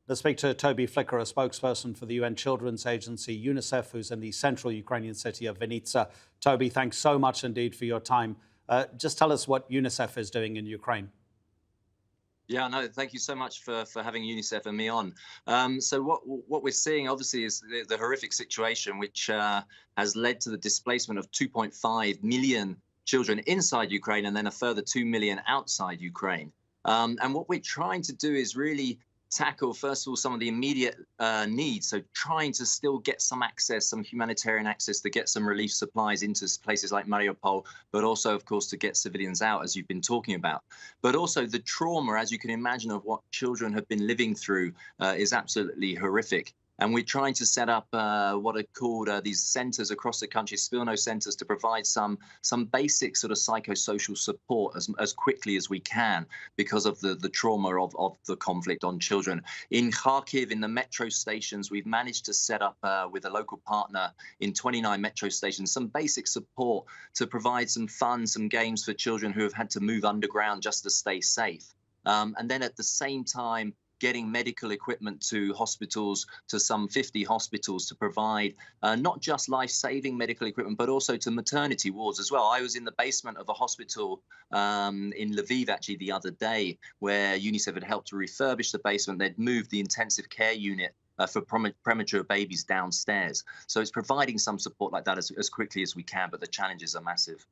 Let's speak to Toby Flicker, a spokesperson for the UN Children's Agency, Unicef, who's in the central Ukrainian city of Vinnytsia. Toby, thanks so much indeed for your time. Just tell us what Unicef is doing in Ukraine. Yeah, no, thank you so much for having UNICEF and me on. So what we're seeing, obviously, is the horrific situation, which has led to the displacement of 2.5 million children inside Ukraine and then a further 2 million outside Ukraine. And what we're trying to do is really tackle, first of all, some of the immediate needs. So trying to still get some access, some humanitarian access to get some relief supplies into places like Mariupol, but also, of course, to get civilians out, as you've been talking about. But also the trauma, as you can imagine, of what children have been living through is absolutely horrific. And we're trying to set up what are called these centres across the country, Spilno centres, to provide some basic sort of psychosocial support as quickly as we can because of the trauma of the conflict on children. In Kharkiv, in the metro stations, we've managed to set up with a local partner in 29 metro stations some basic support to provide some fun, some games for children who have had to move underground just to stay safe. And then at the same time, getting medical equipment to hospitals, to some 50 hospitals, to provide not just life-saving medical equipment, but also to maternity wards as well. I was in the basement of a hospital in Lviv, actually, the other day, where UNICEF had helped to refurbish the basement. They'd moved the intensive care unit for premature babies downstairs. So it's providing some support like that as quickly as we can, but the challenges are massive.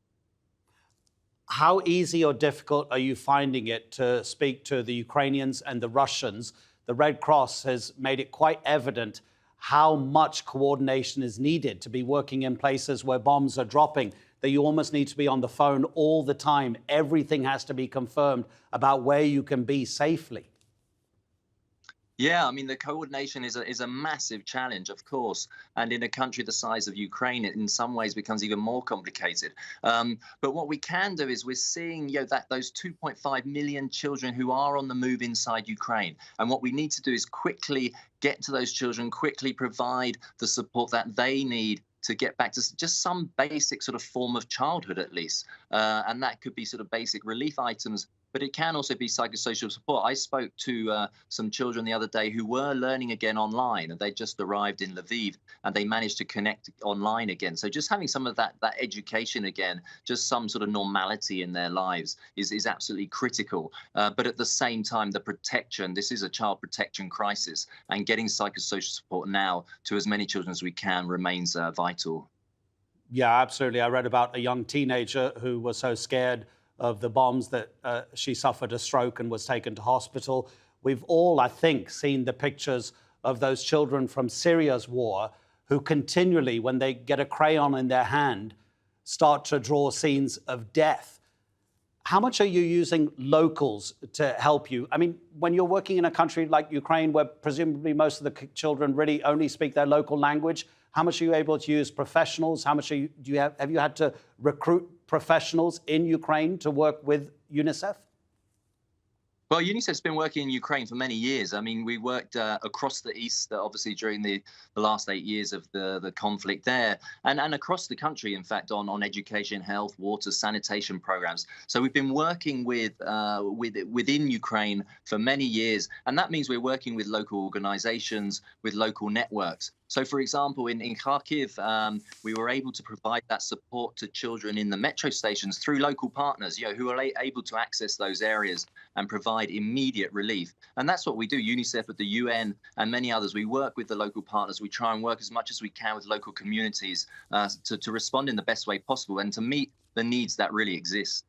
How easy or difficult are you finding it to speak to the Ukrainians and the Russians? The Red Cross has made it quite evident how much coordination is needed to be working in places where bombs are dropping, that you almost need to be on the phone all the time. Everything has to be confirmed about where you can be safely. Yeah, I mean, the coordination is a massive challenge, of course. And in a country the size of Ukraine, it in some ways becomes even more complicated. But what we can do is we're seeing, that those 2.5 million children who are on the move inside Ukraine. And what we need to do is quickly get to those children, quickly provide the support that they need to get back to just some basic sort of form of childhood, at least. And that could be sort of basic relief items, but it can also be psychosocial support. I spoke to some children the other day who were learning again online, and they just arrived in Lviv and they managed to connect online again. So just having some of that education again, just some sort of normality in their lives is absolutely critical. But at the same time, the protection, this is a child protection crisis, and getting psychosocial support now to as many children as we can remains vital. Yeah, absolutely. I read about a young teenager who was so scared of the bombs that she suffered a stroke and was taken to hospital. We've all, I think, seen the pictures of those children from Syria's war who continually, when they get a crayon in their hand, start to draw scenes of death. How much are you using locals to help you? I mean, when you're working in a country like Ukraine, where presumably most of the children really only speak their local language, how much are you able to use professionals? How much have you had to recruit professionals in Ukraine to work with UNICEF? Well, UNICEF's been working in Ukraine for many years. I mean, we worked across the east, obviously, during the last 8 years of the conflict there, and across the country, in fact, on education, health, water, sanitation programs. So we've been working within Ukraine for many years, and that means we're working with local organizations, with local networks. So, for example, in Kharkiv, we were able to provide that support to children in the metro stations through local partners, who are able to access those areas and provide immediate relief. And that's what we do. UNICEF at the UN and many others, we work with the local partners. We try and work as much as we can with local communities to respond in the best way possible and to meet the needs that really exist.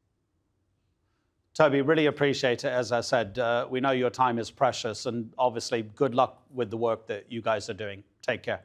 Toby, really appreciate it. As I said, we know your time is precious, and obviously good luck with the work that you guys are doing. Take care.